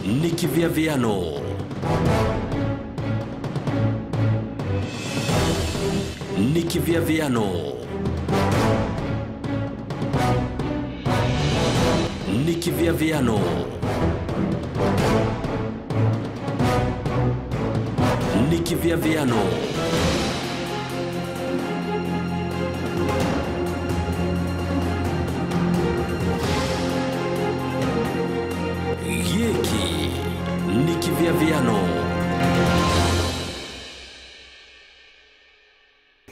ni Kivyaviano. Ni Kivyaviano. Ni Kivyaviano. Ni Kivyaviano. Yeki ni Kivyaviano.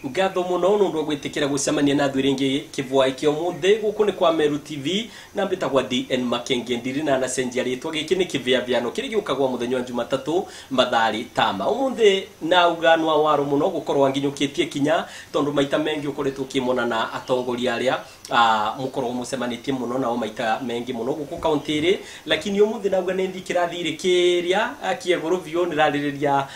Ngatho muno nundu gwitikira gucemania na thwiringi kivwai kio muthi guku ni kwa Meru TV na mbitagwa DN Makenge ndiri na nacenjia ritwa giki ni Kivyaviano kiri giukagwa muthenya wa Jumatatu mathari tama umuthi na uganwa waru muno gukorwa nginyukitie kinya tondu maita mengi ukoretwo kimona na atongoria aria mukorwo mucemanitie muno na maita mengi muno guku kaunti iri lakini umuthi nauga ni ndikirathi iri kiria kieguru vio niraririria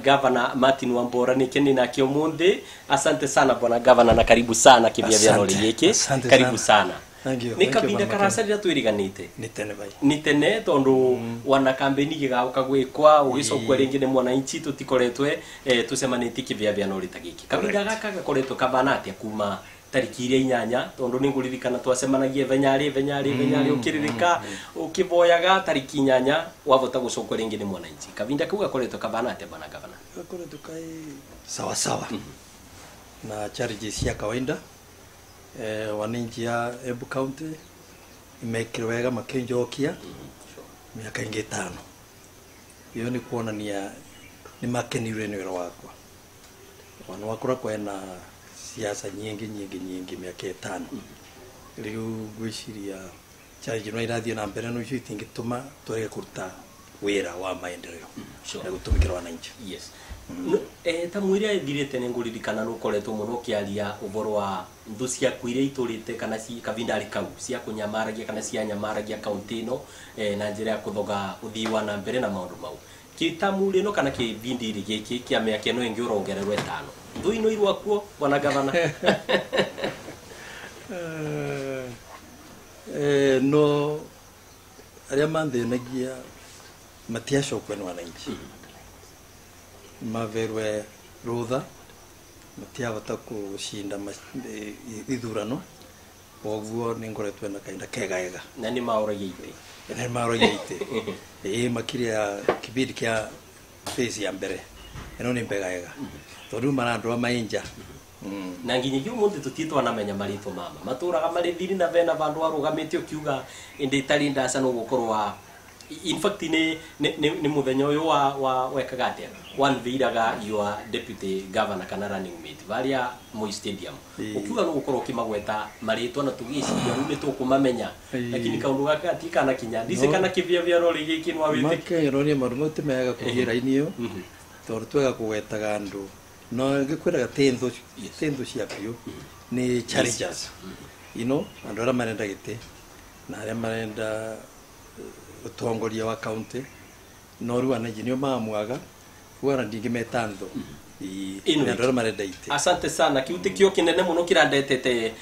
Governor Martin Wambora nikeni na kio muthi. Asante sana bwana Governor na karibu sana Kivyaviano giki. Karibu sana. Thank you. Ni kabinda karasarira twiriganite. Nitene bai. Nitene tondu wana kampeni gigauka gwikwa ugicokwa ringi ni mwananchi tutikoretwe tucemaniti Kivyaviano giki. Kabinda gaka gakoretwo kabana atia kuma tariki iria inyanya tondu ninguririkana twacemanagia venyari ukiririka ukivoyaga tariki inyanya wavota gucokwa ringi ni mwananchi. Kabinda kau gakoretwo kabana atia bwana Governor. Gakoretwo kai sawa sawa. Na charges ya kawaida wananchi ya Embu County imekirwa wega makenjokia miaka ingi 5. Hiyo ni kuonania ni makenirwe ni wira wakwa. Wanu wakora kwena siasa nyingi miaka 5. Riu gwiciria charge no irathie na mbere no icio tingituma twege kuruta wira wa maendeleo na gutumikira wananchi. Yes. Ta mwira ethirite ninguririkana nukoretwo muno kiaria uboro wa nthu cia kuire iturite kana si kabindari kau cia kunyamaragia kana cia nyamaragia kaunti no na njira ya kuthoga uthii wa na mbere na maundu mau kitamuri no kana kibindiri giki kia miaka no ingi urongererwe 5 nthu ino irwa kuo bwana Governor. No aria manthenagia matiacokwe ni wananchi. Maverwe rutha matiavota kushinda ithurano oguo ningoretwe na kainda kegaega na ni maorogeite makiria kibidi kia phase ya mbere eno ni mbegaega tondu marandu mainja na nginyi muthi tutitwa na menya marito mama maturaga mari thiri na vena vandu arugamite ukiuga indi tari ndasa no gukorwa in fact ni muthenya uyu wa wekagate one viraga your deputy governor kana running mate varia Moi Stadium ukiuga no gukorwo kimagweta maritwa na tugiciria ru ni tukumamenya lakini kaundu gaka tika na kinya ndise kana Kivyaviano giki nwa wite makero ni marumo timega kugira inio tondu twega kugwetaga andu no ngikwiraga tendo ciakio ni challenges andu ara marenda gite na aria marenda utongoria wa county no ru wananchi nio mamwaga wana ndingimetando ndora marendaite. Asante sana kiuti kio kinene muno kirandetete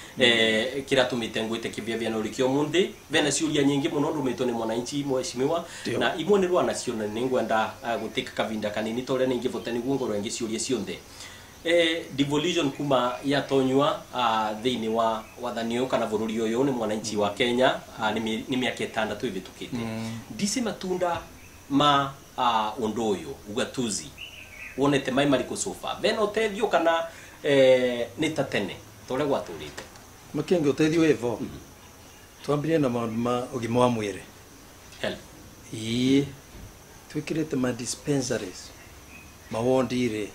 kiratumite ngwite Kivyaviano kio mundi bena ciuria nyingi muno ndumitwo ni mwananchi mheshimiwa na imwe ni rwana cio na ningwenda gutika kavinda kanini tore ningivota niguo ngoro ngi ciuria cionthe devolution kuma yatonywa thiini wa wathanio kana bururi uyu ni mwananchi wa Kenya ni miaka 6 ivitukite ndisi matunda ma undu uyu ugatuzi wonete mai mariko sofa vena utethio kana ni tatene tore gwaturite makenge utethio evo twambire na ma ugima wa mwire help twikirite ma dispensaries mawondire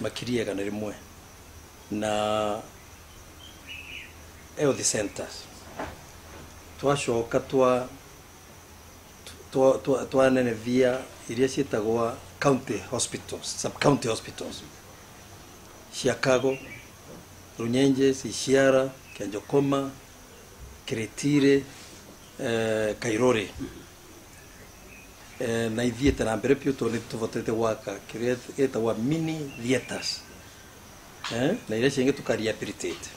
makiria kana rimwe na health centers twashoka twa nene via iria cietagwa county hospitals sub county hospitals Chicago Runyenje Isiara Kianjokoma Kiretire Kairore na ithiete na mbere pio toni tuvotete waka kireta wa mini theaters na ile chinge tukarehabilitate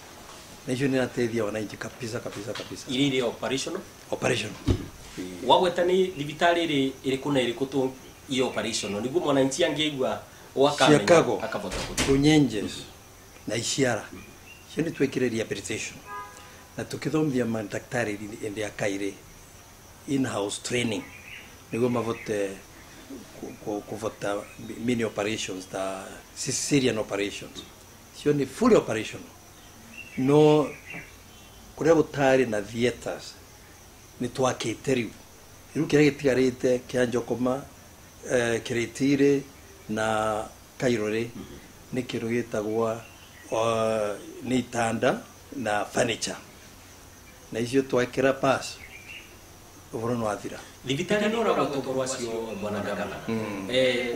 na hiyo ni natethia wananchi kabisa. Ili operational wagweta ni thibitari iri kuna iri kutu i operational niguo mwananchi angeigwa wakamenya Chicago, akavota kutu Runyenjes na Isiara cioni twekire rehabilitation na tukithomithia madaktari indi ya kaire in-house training niguo mavote kuvota mini operations ta cesarean operations cioni fully operational no kuria gutari na theaters ni twakite riu kiria gitigarite kia Njokoma Kiritiri na Kairore ni kindu gitagwa ni itanda na furniture na icio twakira pass uvoro no athira thibitari no ragweta ugoro acio bwana gavana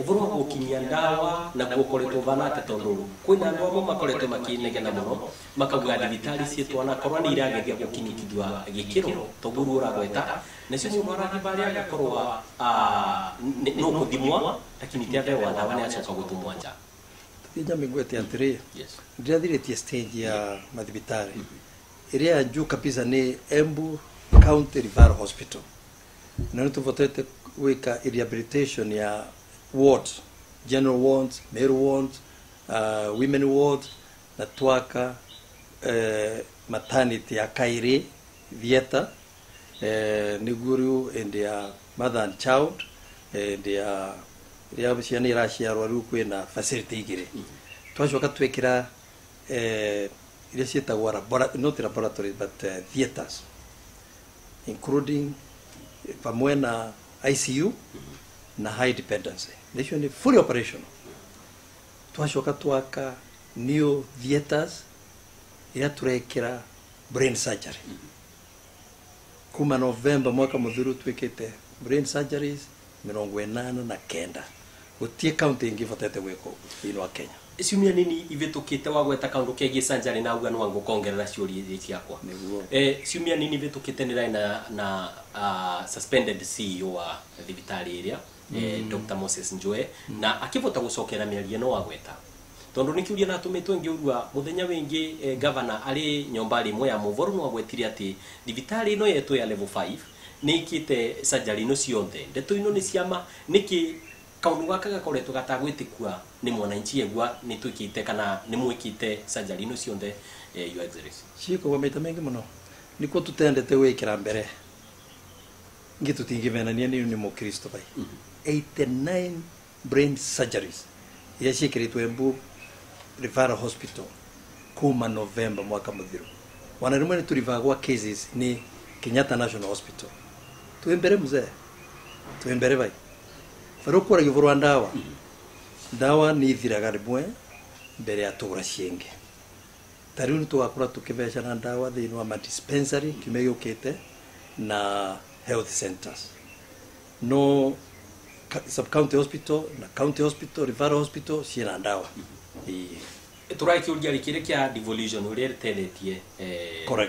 uvoro wa gukinyia ndawa na gukoretwo vanate tondu kwina andu amwe makoretwo makinegena muno makauga thibitari cietwo na korwa ni irageria gukinyithia gikiro toguru uragweta nacio mundu arathibari agakorwa no kuthimwa lakini tiave wa ndawa ni acoka gutumwa nja tinya mingwete antire ndirathiritie stage ya mathibitari iria ya juu kabisa ni Embu County Referral Hospital na nituvotete wika rehabilitation ya wards, general wards, male wards, women wards na twaka maternity ya Kaire Vieta niguru and ya mother and child and ya ciana iraciarwa riu kwina facility igire twacoka twekira iria cietagwo not laboratories but theaters including pamoja na ICU na high dependency ndio ni fully operational twacoka twaka new theaters ya turekira brain surgery kuma November mwaka muthiru twikite brain surgeries 89 gutie county ingi fatete gwiko ino Kenya ciumia nini ivetukite wagweta kaundu kegi sanjari na ugano wangu kongerera ciuri ciakwa ciumia nini ivetukite ni na suspended CEO wa thibitari iria Dr. Moses Njue na akivota gucokera miario no wagweta tondu nikiuria na tumitwe ngiurua muthenya wingi governor ari nyombari mwe ya muvoru no wagwetiria ati thibitari no yetu ya level 5 nikite surgery no cionthe ndeto ino ni ciama niki kaundu gaka gakoretwo gatagwitikua ni mwananchi egwa ni twikite kana ni mwikite surgery no cionthe your excellency ciko kwa meta mengi muno niko tutendete wikira mbere ngitu tingivenania ni mukristo bai 89 brain surgeries ya cikiritwe Embu Referral Hospital kuma November mwaka muthiru wanarimwe ni turivagwa cases ni Kenyatta National Hospital tuembere mzee tuembere bai farukura givurwa ndawa ni thiraga rimwe mbere ya tugura cienge tariu twakura tukibeca na ndawa thini wa dispensary kimeyukite na health centers no sub county hospital na county hospital referral hospital ciena ndawa turaiki urjari kire kia devolution uri tethetie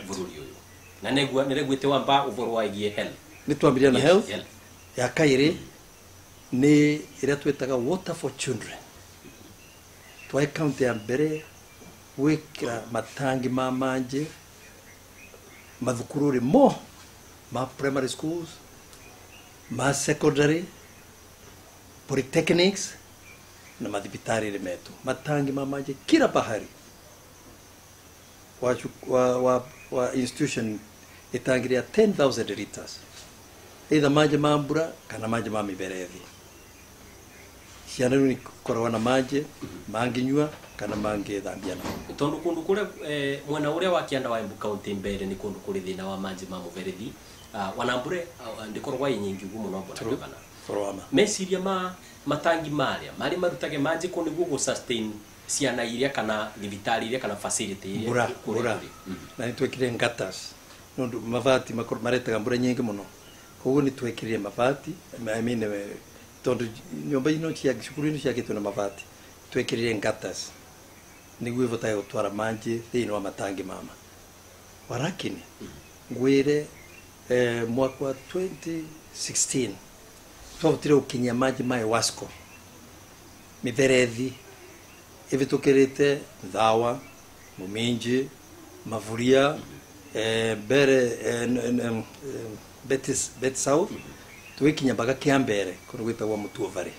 bururi uyu na negwite wamba uvoro waigie health ni twambiria na health ya Kaire ni ira twetaga water for children twa county ya mbere wikira matangi ma manje mathukuru mo ma primary schools ma secondary polytechnics na mathibitari metu matangi ma manje kila pahari wa institution itangiria 10,000 liters either maji mambura kana maji ma miberethi ciana ni korwa na maji manginywa kana mangithambia na tondu kundu kure mwena uria wa kianda wa Embu County mbere ni kundu kuri thina wa maji ma muberethi wanambure ndikorwa nyingi gumu no mbona bana foroma mesiria matangi maria mari marutage maji ko niguo go sustain ciana iria kana thibitari iria kana facility iria kura na nitwekire ngatas nondu mavati maretaga mbura nyingi muno koguo nitwekire mavati I mean tondu nyumba ino cia cukuru ino ciakitwo na mavati twekirire ngatas niguo ivota gutwara maji thini wa matangi mama warakini ngwire mwaka wa 2016 twavutire ukinyia maji mai Wasco mitherethi ivitukirite Thawa Muminji Mavuria bere Bet South twikinya baga kiambere kuno gwitagwa Mutuovare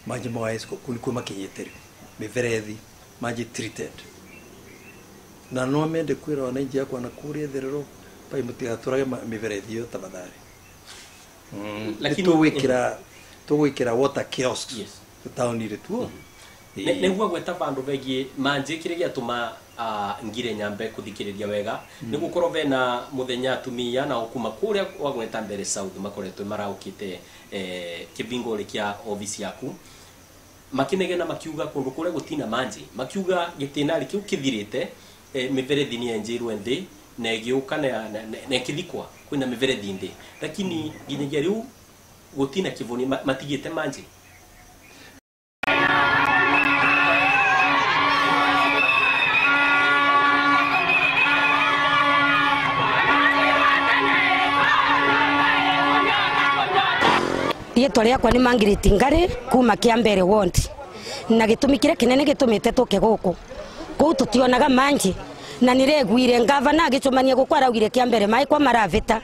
maji ma esco kuliko makinyeteri miverethi maji treated na no mende kwira wananchi yako na kuria therero pai mutigaturage miverethi yo tabadari lakini tuwikira water kiosks taunire tuo niguo gweta bandu begie manje kire giatuma ngire nyambe kuthikiriria wega nigukorwo bena muthenya atumia na okuma kuria wagweta mbere south makoretwe maraukite kibingori kia office yaku makinege na makiuga kundu kuria gutina manje makiuga gitinari kiu kithirite miverethi ni enjiru endi na giuka na kithikwa kwina miverethi ndi lakini ginyagia riu gutina kivuni matigite manje Yeto riakwa ni Mangiriti Ngari kuma Kiambere ward na gitumikire kinene gitumite tuke guku ku tutionaga manje na nireguire ngavana agicumania gukwara ugire Kiambere mai kwa maravita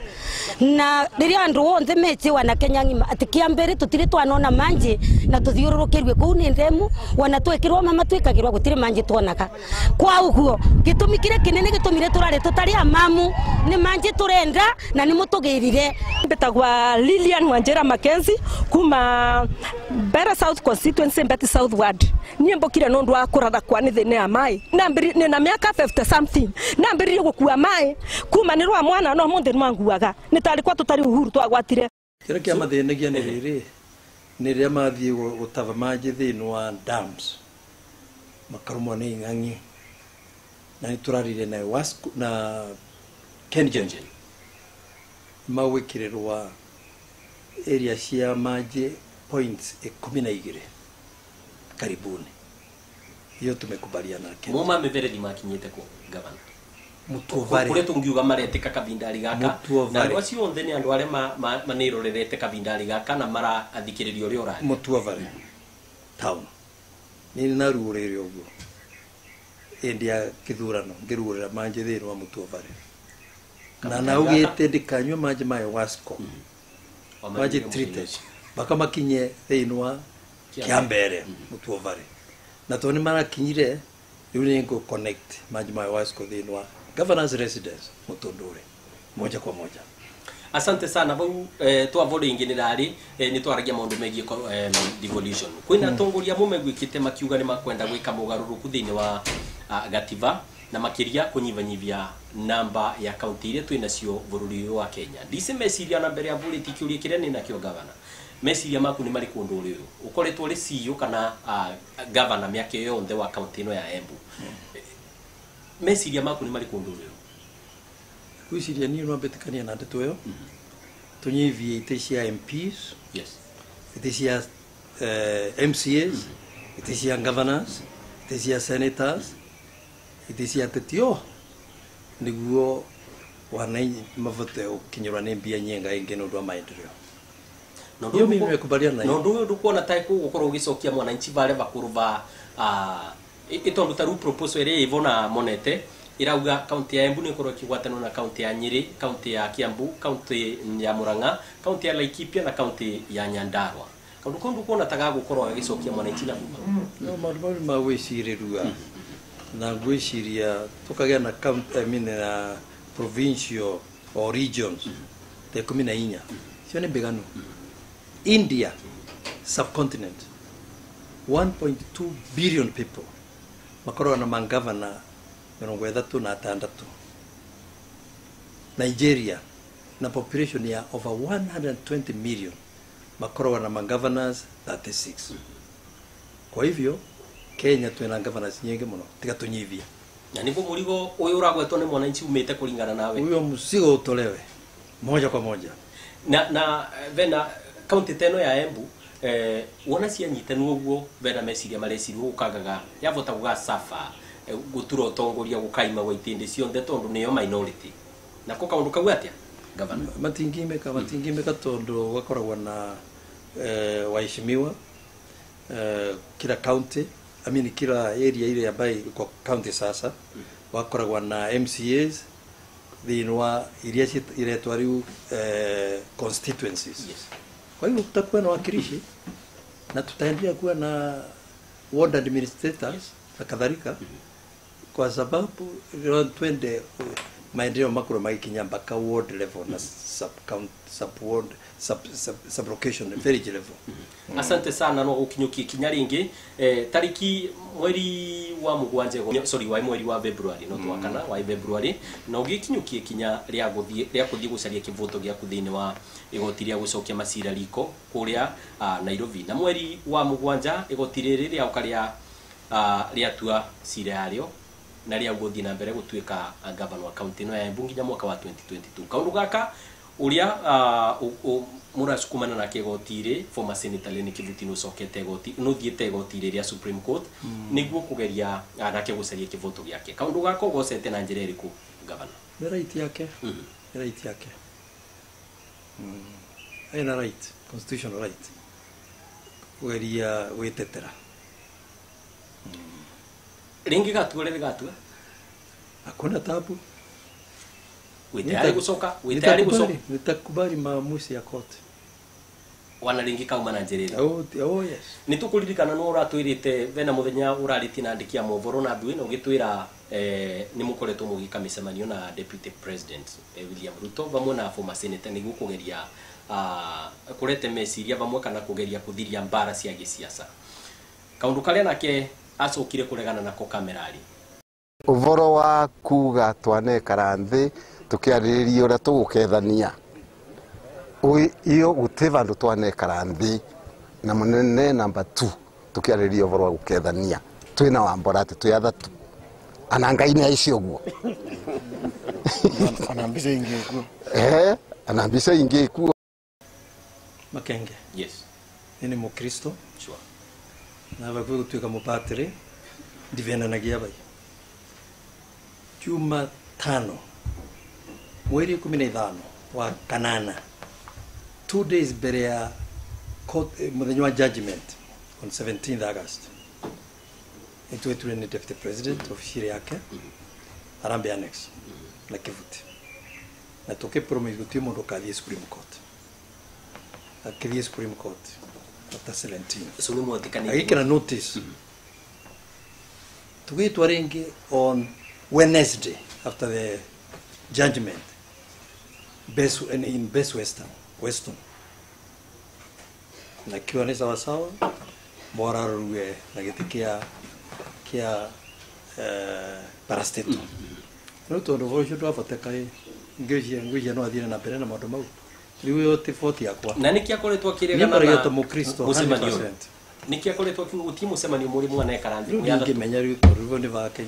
na riria andu wonthe meciwa na Kenya ngima ati Kiambere tutire twanona manje na tuthiururukirwe ku ni ndemu wana twekirwo mama twikagirwa gutire manje twonaga kwa uguo gitumikire kinene gitumire turare tutari amamu ni manje turenda na ni mutugirire Betagwa Lilian Wanjera Mackenzie kuma Bera South constituency Mbeti South ward nie mbokire nondu wa kuratha kwa ni thine ya mai na miaka 50 something na mbiri gukua mai kuma ni rwa mwana no munthi mwanguaga ni tari kwa tutari uhuru twagwatire kira kia mathenagia ni riri ni ria mathie gutava maji thini wa dams makarumwa ni ng'ang'i na ni turarire na wasco na Kengen mawikirwa area cia maji points 12 karibuni hiyo tumekubaliana Kenya moma miverethi makinyite ku gavana Mutuovare kule tungiuga mareteka kabindari gaka na acio onthe ni andu are manirorerete kabindari gaka na mara athikiririo ri ora Mutuovare town ni narurire uguo endia kithurano ngirurira manje thini wa Mutuovare na naugite ndikanywa manje mai wasco manje treated baka makinye thini wa Kiambere Mutuovare na toni mara kinyire yule ngo connect manje mai wasco thini wa governor's residence Mutondore moja kwa moja. Asante sana bau twavole inginirari ni twaragia maundu megie devolution kwina tongoria mume gwikite makiuga ni makwenda gwika mugaruruku thini wa gativa na makiria kunyivanyivia namba ya kaunti ile twinacio bururi wa Kenya ndise meciria na mbere ya buleti kiuria kireni na kio governor meciria maku ni mari kundu uri ukoretwo ri CEO kana governor miake yonthe wa kaunti ino ya Embu meciria maku ni mari kundu uri kwiciria ni no betikania na ndeto yo tunyivie itecia MPs itecia MCAs itecia governors itecia senators itecia tetio niguo wanai mavote ukinyura ni mbia nyenga ingi no ndwa maendeleo no mimi nimekubaliana no ndu ndukuona taiku gukorwo gicokia mwananchi vale bakuruva itondu taru proposal ire ivona monete irauga kaunti ya Embu ni korwo kigwatano na kaunti ya Nyeri kaunti ya Kiambu kaunti ya Murang'a kaunti ya Laikipia na kaunti ya Nyandarua kundu kuona taga gukorwo gicokia mwananchi na no marumari mawicirirua na gwiciria tukagea na county na provincial or regions te 14 sio ni bigano India subcontinent 1.2 billion people makorwa na mangavana 36 Nigeria na population ya over 120 million makorwa na mangovernors 36 kwa hivyo Kenya tuna governors nyingi muno tiga tunyivia na nipo murigo uyu uragwetwo ni mwananchi umite kulingana nawe huyo msigo utolewe moja kwa moja na vena county teno ya Embu wona cianyite nuguo vena meciria marecirio ukagaga yavota guga safa guturo tongoria gukaima gwa itindi cionthe tondu niyo minority na ko kaundu kau atia governor matingimeka tondu gakoragwa na waheshimiwa kila county kila area ile ambayo kwa county sasa wakoragwa na MCAs thĩinĩ wa iria iretwa rĩu constituencies. Yes. Kwa hivyo tutakuwa na wakilishi na tutaendelea kuwa na ward administrators na kadhalika, kwa sababu twende maendeleo makubwa magikinya mpaka ward level na sub location village level. Asante sana no ukinyuki kinya ringi tariki mweri wa mugwanje mweri wa February no twakana wa February no gikinyuki kinya ria kuthii gucaria kivoto gia kuthini wa igoti ria gucokia macira riko kuria Nairobi, na mweri wa mugwanja igoti riri ria ukaria riatua cira yario na ria guthii na mbere gutuika governor wa county no ya Embu nginya mwaka wa 2022. Kaundu gaka uria murasukumana na kigotire former senator Leni Kivuti no sokete goti no thiete gotire ria Supreme Court niguo kugeria nake gucaria kivoto giake. Kaundu gako gocete na njira iriku governor? Ni right yake. Ni right yake. Ena right, constitutional right kugeria witetera. Ringi gatua riri gatua Hakuna tabu. Witayari gucoka, witayari gucoka. Nitakubali maamuzi ya koti. Wana ringi kauma na njiriri. Oh yes. Nitukuririkana no uratwirite vena muthenya urariti na ndikia movoro na ndui no gitwira ni mukoretwo mugika micemanio na deputy president William Ruto vamwe na former senator niguo kugeria kurete meciria vamwe kana kugeria kuthiria mbara cia gisiasa. Kaundu karia nake acokire kuregana nako kamerari. Uvoro wa kuga twanekara nthi tukiaririria uria tugukethania iyo guteva ndu twanekara nthi na munene number 2 tukiaririria uvoro wa gukethania twina wambora ati twi athatu ana ngai ni aici uguo ana mbica ingi kuo ana mbica ingi kuo. Makenge. Yes. Ni Mukristo. Sure. Na vakuwa gutuika mupatiri ndivenanagia bai Jumatano mweri 15 wa kanana 2 days mbere ya muthenya wa judgment on 17th August itwetule ni deputy president official yake Harambee Annex na Kivuti na toke promise gutie mundu kathie Supreme Court akithie Supreme Court after 17 so ni mwatikani agikira notice tugitwa ringi on Wednesday after the judgment in Best Western na kiwa ni sawa sawa bora ruwe na gitikia kia parasteto no to ndo vojo ndo afateka ngije no athire na mbere na maundu mau riu yote 40 yakwa na niki akoretwo kiregana na yote Mukristo 100%. Niki akoretwo kimuti mucemanio muri mwana ekaranthi muyaga menya riu ni vake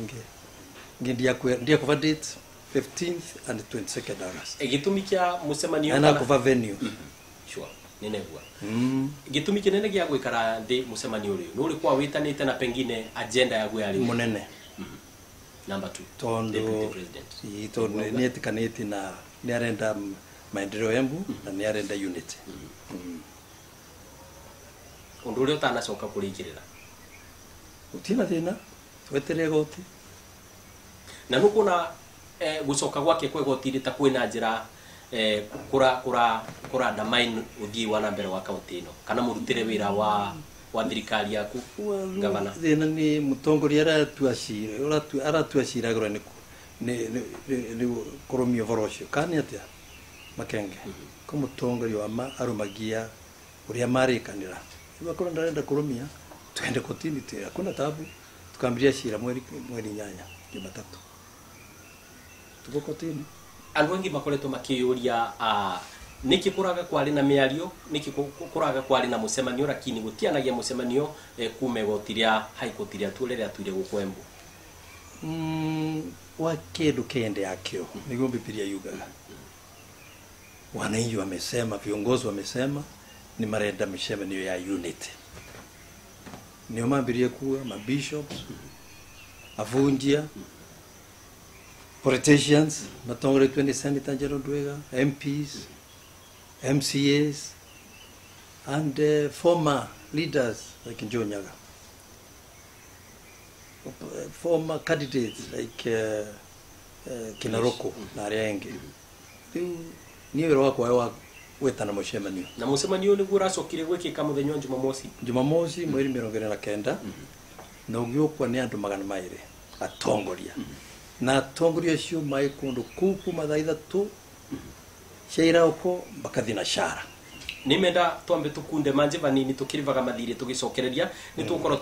ngia kuva date 15th and 22nd August gitumi kia mucemanio ana kuva venue sure ninegwa gitumi kinene gia gwikara nthi mucemanio uri no uri kwa witanite na pengine agenda ya gwe ali munene number 2 tondo deputy president ito netikaneti na ni arenda maendeleo Embu na ni arenda unity undu uri utanacoka kurikirira utina thina twetere goti na nukuna gucoka gwake kwe gotiri ta kwina njira kura ndamain uthii wa nambere wa kaunti ino kana murutire wira wa thirikari yaku gavana thina ni mutongoria aratua cira agora ni kurumia vorocio kani atia Makenge ko mutongoria wa arumagia uria marikanira ibakora ndarenda kurumia twende kotini tira kuna tabu tukambiria cira mweri nyanya Jumatatu tuko kotini. Andu wengi makoretwo makiyuria niki kuraga kwari na miario niki kuraga kwari na mucemanio lakini gutianagia mucemanio kume gotiria high court ria tureria tuire guko Embu wa kindu kende yakio niguo Biblia yugaga wananchi wamesema viongozi wamesema ni marenda mishemanio ya unity nio mambirie kuwa mabishops avunjia politicians matongore 20 Senator Njero Ndwega MPs MCAs and former leaders like Joe Nyaga former candidates like Kinaroko na aria engi riu ni wira wakwa wa wetana mucemanio na mucemanio ni guracokire gwikika muthenya wa Jumamosi mweri 29 na ugiokwa ni andu 200 atongoria na atongoria cio mai kundu kuku mathaitha tu sheira uko bakathina shara nimenda twambe tukunde manje vanini tukirivaga mathire tugicokereria ni tukoro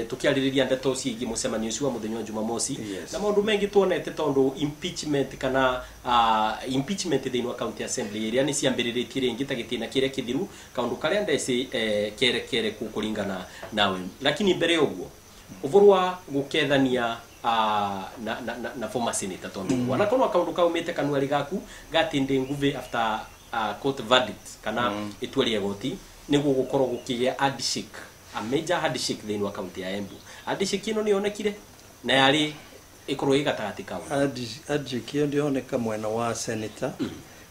tukiaririria ndeto ciigi mucemanio cio wa muthenya wa Jumamosi na maundu mengi tuonete tondu impeachment kana impeachment thini wa county assembly area ni ciambiriretie ringi ta gitina kiria kithiru kaundu karia ndeci kere kukuringana nawe lakini mbere uguo uvorwa gukethania na former senator tondu wanakono kaundu kaumite kanuari gaku gatinde nguve after court verdict kana itwaria goti niguo gukorwo gukigia handshake a major handshake thini wa county ya Embu handshake ino ni onekire na yari ikorwo igatagati kawa handshake ino ndioneka mwena wa senator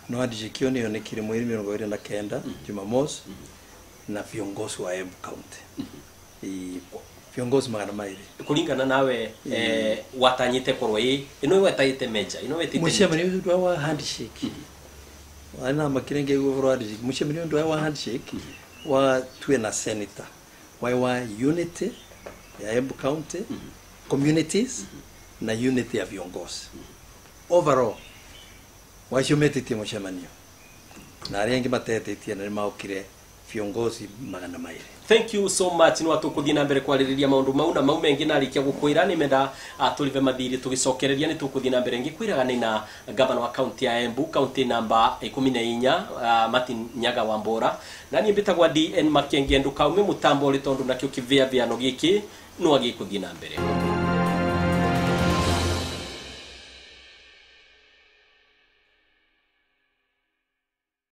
no handshake ino ni onekire mweri 29 Jumamosi na viongozi wa Embu county viongozi 200 kulingana nawe watanyite korwo ino wetayite major ino wetite mucemanio ndio wa handshake ana makirenge go handshake mucemanio ndio wa handshake wa tuwe na senator wa unity ya Embu county communities na unity ya viongozi overall washometete mucemanio na arengi matetetie na maukire viongozi 200 thank you so much ni watu kuthina mbere kwaririria maundu mau na mau mengi narikia gukwira ni menda tulive mathiri tugicokereria ni tukuthina mbere ngikwiraga ni na governor wa county ya Embu county number 14 Martin Nyaga Wambora na ni mbitagwa DN Makenge ndukaume mutambo ri tondu nakyo kivia viano giki no agikuthina mbere